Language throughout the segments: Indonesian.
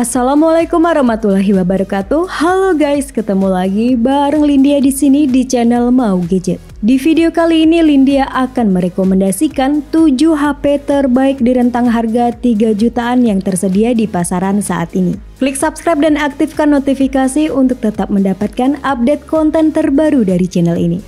Assalamualaikum warahmatullahi wabarakatuh. Halo guys, ketemu lagi bareng Lindia di sini di channel Mau Gadget. Di video kali ini Lindia akan merekomendasikan 7 HP terbaik di rentang harga 3 jutaan yang tersedia di pasaran saat ini. Klik subscribe dan aktifkan notifikasi untuk tetap mendapatkan update konten terbaru dari channel ini.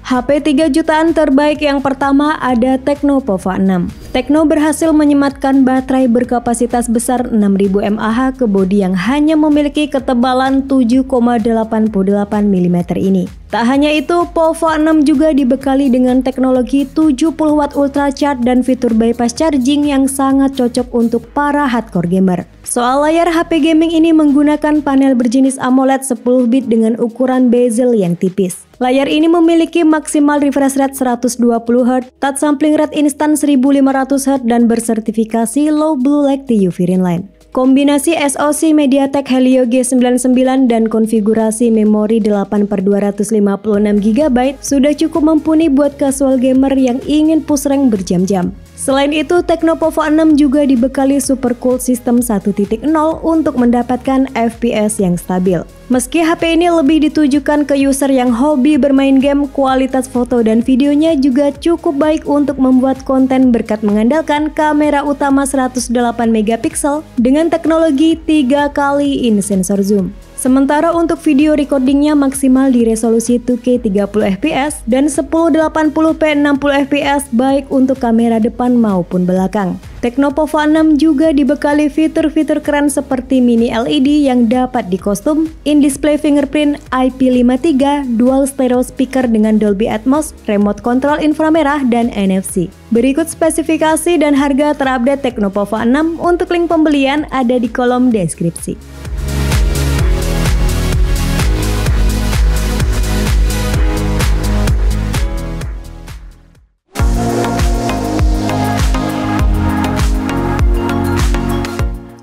HP 3 jutaan terbaik yang pertama ada Tecno Pova 6. Tecno berhasil menyematkan baterai berkapasitas besar 6000 mAh ke bodi yang hanya memiliki ketebalan 7,88 mm ini. Tak hanya itu, Pova 6 juga dibekali dengan teknologi 70 watt ultra charge dan fitur bypass charging yang sangat cocok untuk para hardcore gamer. Soal layar, HP gaming ini menggunakan panel berjenis AMOLED 10 bit dengan ukuran bezel yang tipis. Layar ini memiliki maksimal refresh rate 120Hz, touch sampling rate instan 1500Hz dan bersertifikasi low blue light UV Line. Kombinasi SoC MediaTek Helio G99 dan konfigurasi memori 8/256GB sudah cukup mumpuni buat casual gamer yang ingin push rank berjam-jam. Selain itu, Tecno Pova 6 juga dibekali Super Cool System 1.0 untuk mendapatkan FPS yang stabil. Meski HP ini lebih ditujukan ke user yang hobi bermain game, kualitas foto dan videonya juga cukup baik untuk membuat konten berkat mengandalkan kamera utama 108MP dengan teknologi 3 kali in sensor zoom. Sementara untuk video recordingnya maksimal di resolusi 2K 30fps dan 1080p 60fps baik untuk kamera depan maupun belakang. Tecno Pova 6 juga dibekali fitur-fitur keren seperti mini LED yang dapat dikostum, in-display fingerprint, IP53, dual stereo speaker dengan Dolby Atmos, remote control inframerah, dan NFC. Berikut spesifikasi dan harga terupdate Tecno Pova 6. Untuk link pembelian ada di kolom deskripsi.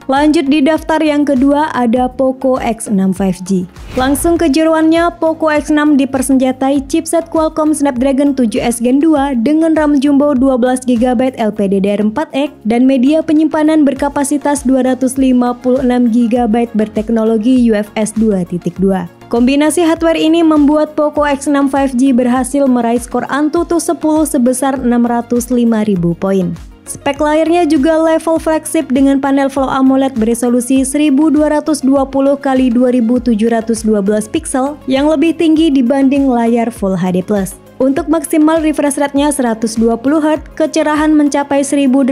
Lanjut di daftar yang kedua ada Poco X6 5G. Langsung ke jeroannya, Poco X6 dipersenjatai chipset Qualcomm Snapdragon 7S Gen 2 dengan RAM jumbo 12GB LPDDR4X dan media penyimpanan berkapasitas 256GB berteknologi UFS 2.2. Kombinasi hardware ini membuat Poco X6 5G berhasil meraih skor Antutu 10 sebesar 605.000 poin. Spek layarnya juga level flagship dengan panel Full AMOLED beresolusi 1220x2712 pixel yang lebih tinggi dibanding layar Full HD+. Untuk maksimal refresh rate-nya 120Hz, kecerahan mencapai 1800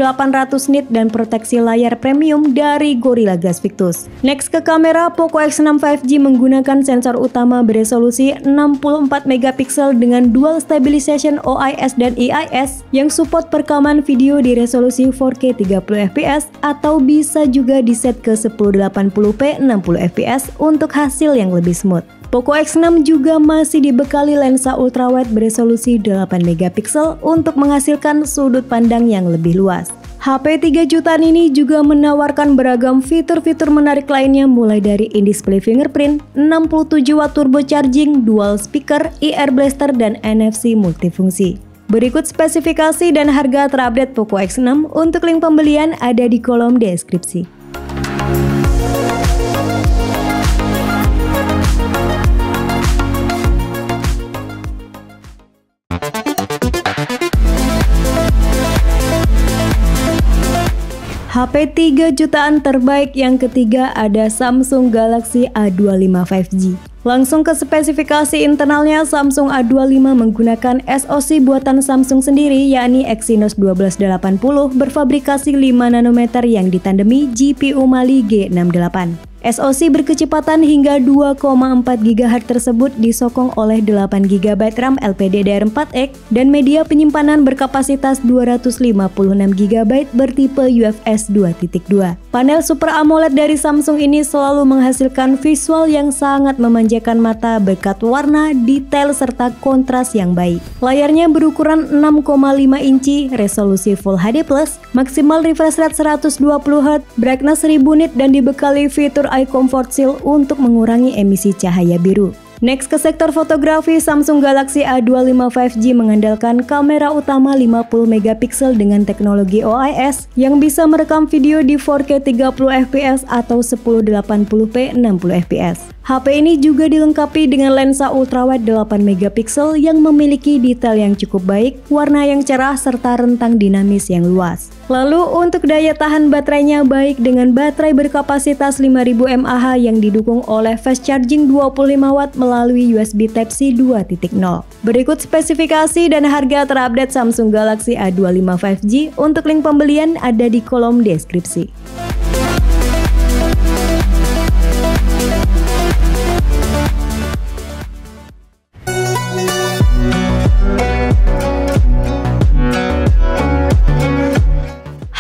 nit dan proteksi layar premium dari Gorilla Glass Victus. Next ke kamera, Poco X6 5G menggunakan sensor utama beresolusi 64MP dengan dual stabilization OIS dan EIS yang support perekaman video di resolusi 4K 30fps atau bisa juga diset ke 1080p 60fps untuk hasil yang lebih smooth. Poco X6 juga masih dibekali lensa ultrawide beresolusi 8MP untuk menghasilkan sudut pandang yang lebih luas. HP 3 jutaan ini juga menawarkan beragam fitur-fitur menarik lainnya mulai dari in-display fingerprint, 67 watt turbo charging, dual speaker, ear blaster, dan NFC multifungsi. Berikut spesifikasi dan harga terupdate Poco X6. Untuk link pembelian ada di kolom deskripsi. HP 3 jutaan terbaik yang ketiga ada Samsung Galaxy A25 5G. Langsung ke spesifikasi internalnya, Samsung A25 menggunakan SoC buatan Samsung sendiri yakni Exynos 1280 berfabrikasi 5 nanometer yang ditandemi GPU Mali G68. SoC berkecepatan hingga 2,4 GHz tersebut disokong oleh 8GB RAM LPDDR4X dan media penyimpanan berkapasitas 256GB bertipe UFS 2.2. Panel Super AMOLED dari Samsung ini selalu menghasilkan visual yang sangat memanjakan mata berkat warna, detail, serta kontras yang baik. Layarnya berukuran 6,5 inci, resolusi Full HD+, maksimal refresh rate 120Hz, brightness 1000 nit dan dibekali fitur Eye Comfort Shield untuk mengurangi emisi cahaya biru. Next ke sektor fotografi, Samsung Galaxy A25 5G mengandalkan kamera utama 50 megapiksel dengan teknologi OIS yang bisa merekam video di 4K 30 fps atau 1080p 60 fps. HP ini juga dilengkapi dengan lensa ultrawide 8 megapiksel yang memiliki detail yang cukup baik, warna yang cerah, serta rentang dinamis yang luas. Lalu untuk daya tahan baterainya baik dengan baterai berkapasitas 5000 mAh yang didukung oleh fast charging 25 watt melalui USB Type-C 2.0. Berikut spesifikasi dan harga terupdate Samsung Galaxy A25 5G. Untuk link pembelian ada di kolom deskripsi.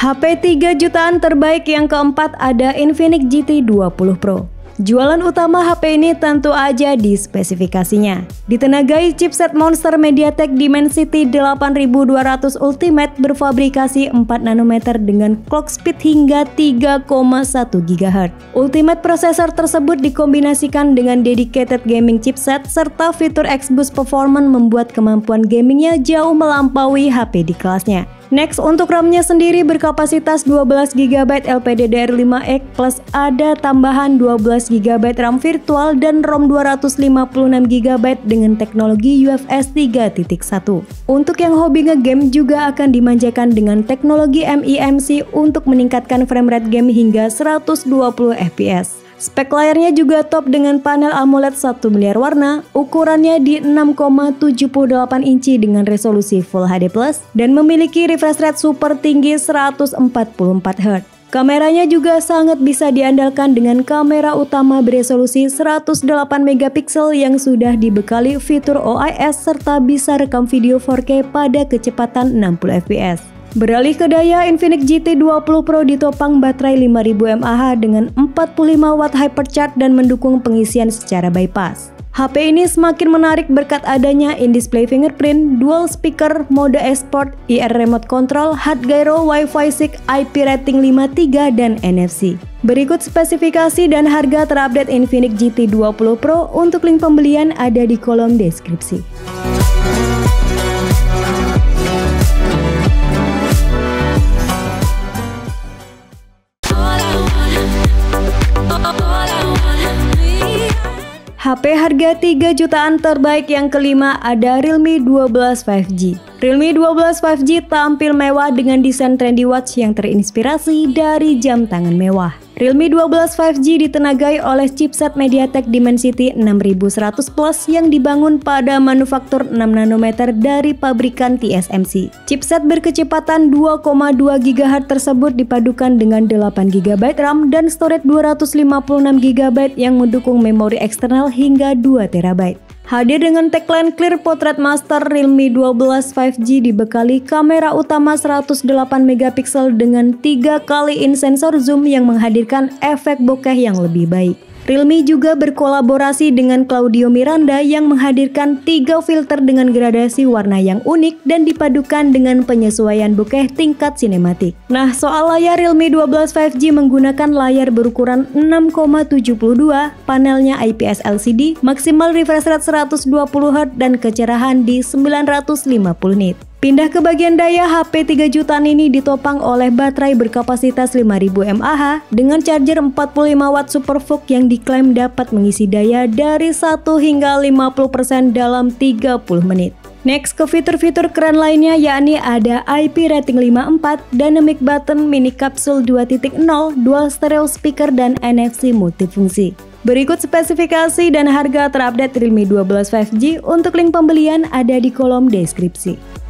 HP 3 jutaan terbaik yang keempat ada Infinix GT 20 Pro. Jualan utama HP ini tentu aja di spesifikasinya. Ditenagai chipset monster MediaTek Dimensity 8200 Ultimate berfabrikasi 4 nanometer dengan clock speed hingga 3,1 GHz. Ultimate prosesor tersebut dikombinasikan dengan dedicated gaming chipset serta fitur X-Boost Performance membuat kemampuan gamingnya jauh melampaui HP di kelasnya. Next, untuk RAM-nya sendiri berkapasitas 12GB LPDDR5X plus ada tambahan 12GB RAM virtual dan ROM 256GB dengan teknologi UFS 3.1. Untuk yang hobi nge-game juga akan dimanjakan dengan teknologi MIMC untuk meningkatkan framerate game hingga 120 fps. Spek layarnya juga top dengan panel AMOLED 1 miliar warna, ukurannya di 6,78 inci dengan resolusi Full HD+, dan memiliki refresh rate super tinggi 144Hz. Kameranya juga sangat bisa diandalkan dengan kamera utama beresolusi 108 megapiksel yang sudah dibekali fitur OIS serta bisa rekam video 4K pada kecepatan 60 fps. Beralih ke daya, Infinix GT 20 Pro ditopang baterai 5000 mAh dengan 45 watt hypercharge dan mendukung pengisian secara bypass. HP ini semakin menarik berkat adanya in-display fingerprint, dual speaker, mode esport, IR remote control, hard gyro, Wi-Fi 6, IP rating 5.3 dan NFC. Berikut spesifikasi dan harga terupdate Infinix GT 20 Pro. Untuk link pembelian ada di kolom deskripsi. HP harga 3 jutaan terbaik yang kelima ada Realme 12 5G. Realme 12 5G tampil mewah dengan desain trendy watch yang terinspirasi dari jam tangan mewah. Realme 12 5G ditenagai oleh chipset MediaTek Dimensity 6100 Plus yang dibangun pada manufaktur 6 nanometer dari pabrikan TSMC. Chipset berkecepatan 2,2 GHz tersebut dipadukan dengan 8 GB RAM dan storage 256 GB yang mendukung memori eksternal hingga 2 TB. Hadir dengan tagline Clear Portrait Master, Realme 12 5G dibekali kamera utama 108 megapiksel dengan 3 kali in sensor zoom yang menghadirkan efek bokeh yang lebih baik. Realme juga berkolaborasi dengan Claudio Miranda yang menghadirkan 3 filter dengan gradasi warna yang unik dan dipadukan dengan penyesuaian bokeh tingkat sinematik. Nah, soal layar, Realme 12 5G menggunakan layar berukuran 6,72, panelnya IPS LCD, maksimal refresh rate 120Hz dan kecerahan di 950 nit. Pindah ke bagian daya, HP 3 jutaan ini ditopang oleh baterai berkapasitas 5000 mAh dengan charger 45 watt SuperVOOC yang diklaim dapat mengisi daya dari 1 hingga 50% dalam 30 menit. Next ke fitur-fitur keren lainnya yakni ada IP rating 5.4, dynamic button, mini kapsul 2.0, dual stereo speaker dan NFC multifungsi. Berikut spesifikasi dan harga terupdate Realme 12 5G. Untuk link pembelian ada di kolom deskripsi.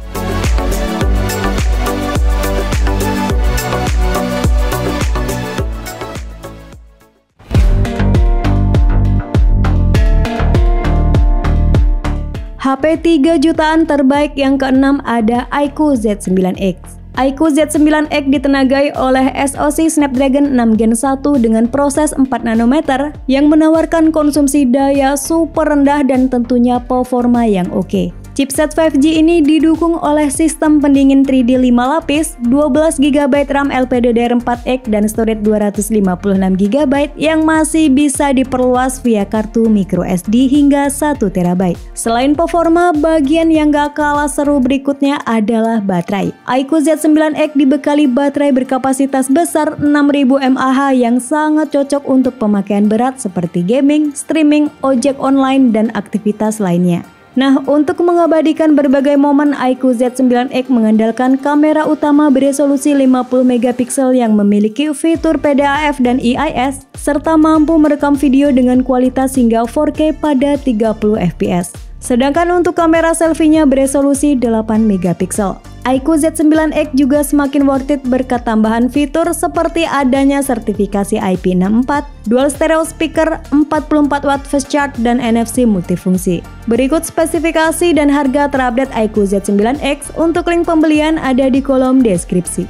HP 3 jutaan terbaik yang keenam ada iQOO Z9X. iQOO Z9X ditenagai oleh SoC Snapdragon 6 Gen 1 dengan proses 4 nanometer yang menawarkan konsumsi daya super rendah dan tentunya performa yang oke. Chipset 5G ini didukung oleh sistem pendingin 3D 5 lapis, 12GB RAM LPDDR4X dan storage 256GB yang masih bisa diperluas via kartu microSD hingga 1TB. Selain performa, bagian yang gak kalah seru berikutnya adalah baterai. iQOO Z9X dibekali baterai berkapasitas besar 6000 mAh yang sangat cocok untuk pemakaian berat seperti gaming, streaming, ojek online, dan aktivitas lainnya. Nah, untuk mengabadikan berbagai momen, iQOO Z9X mengandalkan kamera utama beresolusi 50MP yang memiliki fitur PDAF dan EIS, serta mampu merekam video dengan kualitas hingga 4K pada 30fps. Sedangkan untuk kamera selfie-nya beresolusi 8MP. iQOO Z9X juga semakin worth it berkat tambahan fitur seperti adanya sertifikasi IP64, dual stereo speaker, 44W fast charge, dan NFC multifungsi. Berikut spesifikasi dan harga terupdate iQOO Z9X. Untuk link pembelian ada di kolom deskripsi.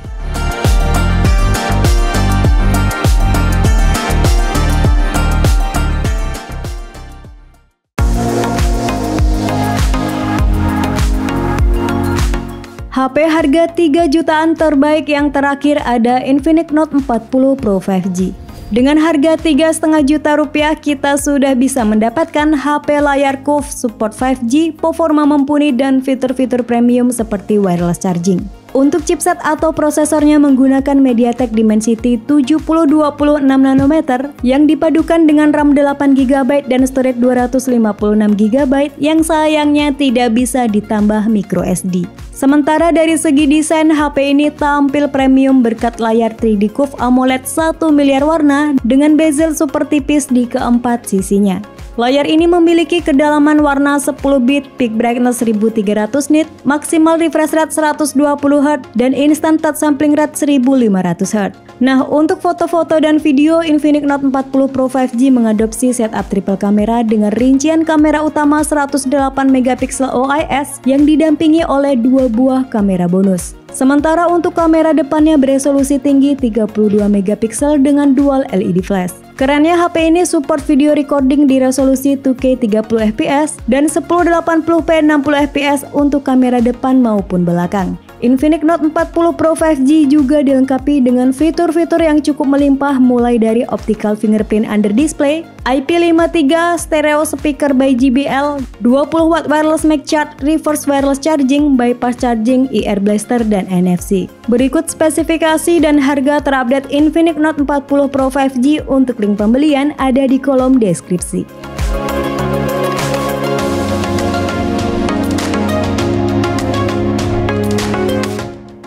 HP harga 3 jutaan terbaik yang terakhir ada Infinix Note 40 Pro 5G. Dengan harga 3,5 juta rupiah, kita sudah bisa mendapatkan HP layar curved, support 5G, performa mumpuni, dan fitur-fitur premium seperti wireless charging. Untuk chipset atau prosesornya menggunakan MediaTek Dimensity 7026nm yang dipadukan dengan RAM 8GB dan storage 256GB yang sayangnya tidak bisa ditambah microSD. Sementara dari segi desain, HP ini tampil premium berkat layar 3D Curve AMOLED 1 miliar warna dengan bezel super tipis di keempat sisinya. Layar ini memiliki kedalaman warna 10 bit, peak brightness 1300 nit, maksimal refresh rate 120Hz, dan instant touch sampling rate 1500Hz. Nah, untuk foto-foto dan video, Infinix Note 40 Pro 5G mengadopsi setup triple kamera dengan rincian kamera utama 108MP OIS yang didampingi oleh 2 buah kamera bonus. Sementara untuk kamera depannya beresolusi tinggi 32MP dengan dual LED flash. Kerennya HP ini support video recording di resolusi 2K 30fps dan 1080p 60fps untuk kamera depan maupun belakang. Infinix Note 40 Pro 5G juga dilengkapi dengan fitur-fitur yang cukup melimpah mulai dari optical fingerprint under display, IP53, stereo speaker by JBL, 20W wireless mic charge, reverse wireless charging, bypass charging, ear blaster, dan NFC. Berikut spesifikasi dan harga terupdate Infinix Note 40 Pro 5G. Untuk link pembelian ada di kolom deskripsi.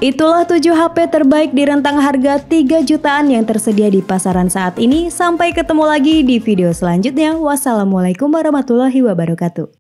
Itulah 7 HP terbaik di rentang harga 3 jutaan yang tersedia di pasaran saat ini. Sampai ketemu lagi di video selanjutnya. Wassalamualaikum warahmatullahi wabarakatuh.